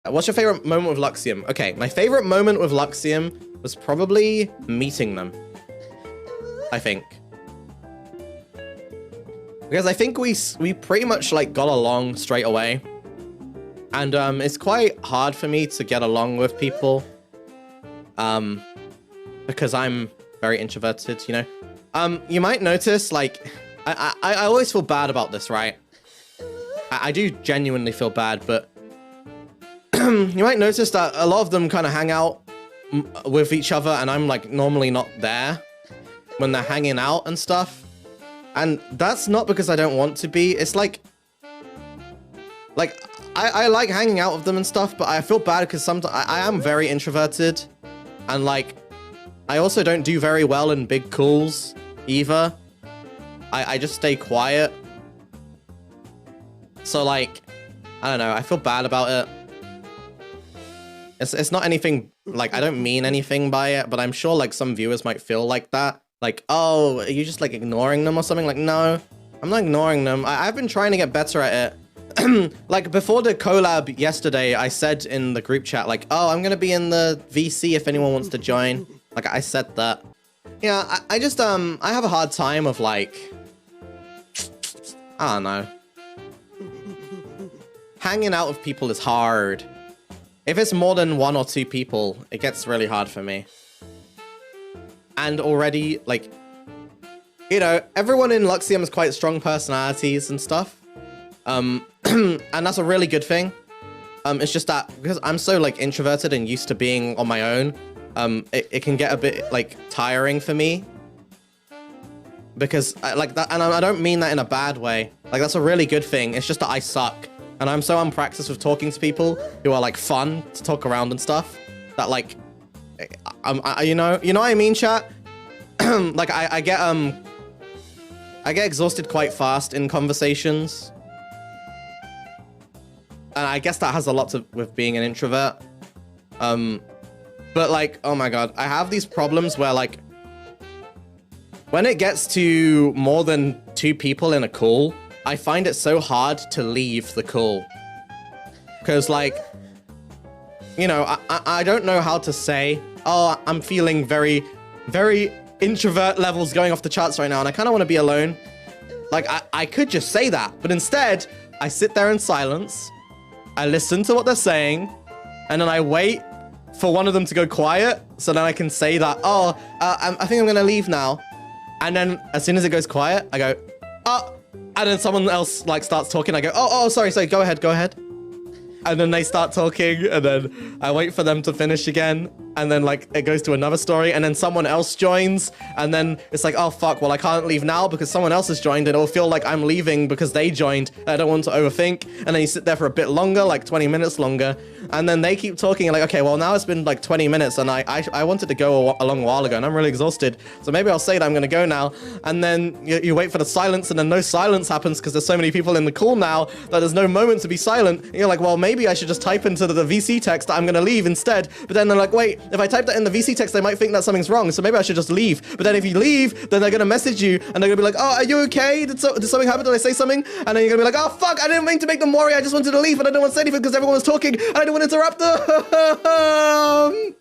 What's your favorite moment with Luxium? Okay, my favorite moment with Luxium was probably meeting them, I think. Because I think we pretty much like got along straight away. And it's quite hard for me to get along with people. Because I'm very introverted, you know? You might notice, like, I always feel bad about this, right? I do genuinely feel bad, but you might notice that a lot of them kind of hang out with each other, and I'm like normally not there when they're hanging out and stuff. And that's not because I don't want to be. It's like I like hanging out with them and stuff, but I feel bad because sometimes I am very introverted, and like I also don't do very well in big calls either. I just stay quiet. So like, I don't know, I feel bad about it. It's not anything, like, I don't mean anything by it, but I'm sure like some viewers might feel like that. Like, oh, are you just like ignoring them or something? Like, no, I'm not ignoring them. I've been trying to get better at it. Like before the collab yesterday, I said in the group chat, like, oh, I'm gonna be in the VC if anyone wants to join. Like I said that. Yeah, I just, I have a hard time of like, I don't know. Hanging out with people is hard. If it's more than 1 or 2 people, it gets really hard for me. And already, like, you know, everyone in Luxium has quite strong personalities and stuff. And that's a really good thing. It's just that because I'm so like introverted and used to being on my own, it can get a bit like tiring for me. Because like that, and I don't mean that in a bad way. Like that's a really good thing. It's just that I suck. And I'm so unpracticed with talking to people who are like fun to talk around and stuff that like, you know what I mean, chat? Like I get exhausted quite fast in conversations. And I guess that has a lot to with being an introvert. But like, oh my God, I have these problems where like, when it gets to more than 2 people in a call, I find it so hard to leave the call. Because like, you know, I don't know how to say, oh, I'm feeling very, very introvert levels going off the charts right now, and I kind of want to be alone. Like, I could just say that, but instead, I sit there in silence, I listen to what they're saying, and then I wait for one of them to go quiet, so then I can say that, oh, I think I'm gonna leave now. And then as soon as it goes quiet, I go, oh, and then someone else like starts talking. I go, oh, sorry, go ahead. And then they start talking, and then I wait for them to finish again. And then like it goes to another story, and then someone else joins, and then it's like, oh fuck, well I can't leave now because someone else has joined, and it'll feel like I'm leaving because they joined. I don't want to overthink. And then you sit there for a bit longer, like 20 minutes longer, and then they keep talking, and like, okay, well now it's been like 20 minutes, and I wanted to go a long while ago, and I'm really exhausted, so maybe I'll say that I'm gonna go now. And then you wait for the silence, and then no silence happens because there's so many people in the call now that there's no moment to be silent. And you're like, well, maybe I should just type into the VC text that I'm gonna leave instead. But then they're like, wait, if I type that in the VC text, they might think that something's wrong, so maybe I should just leave. But then if you leave, then they're gonna message you, and they're gonna be like, oh, are you okay? Did something happen? Did I say something? And then you're gonna be like, oh fuck, I didn't mean to make them worry, I just wanted to leave, and I didn't want to say anything because everyone was talking, and I didn't want to interrupt them.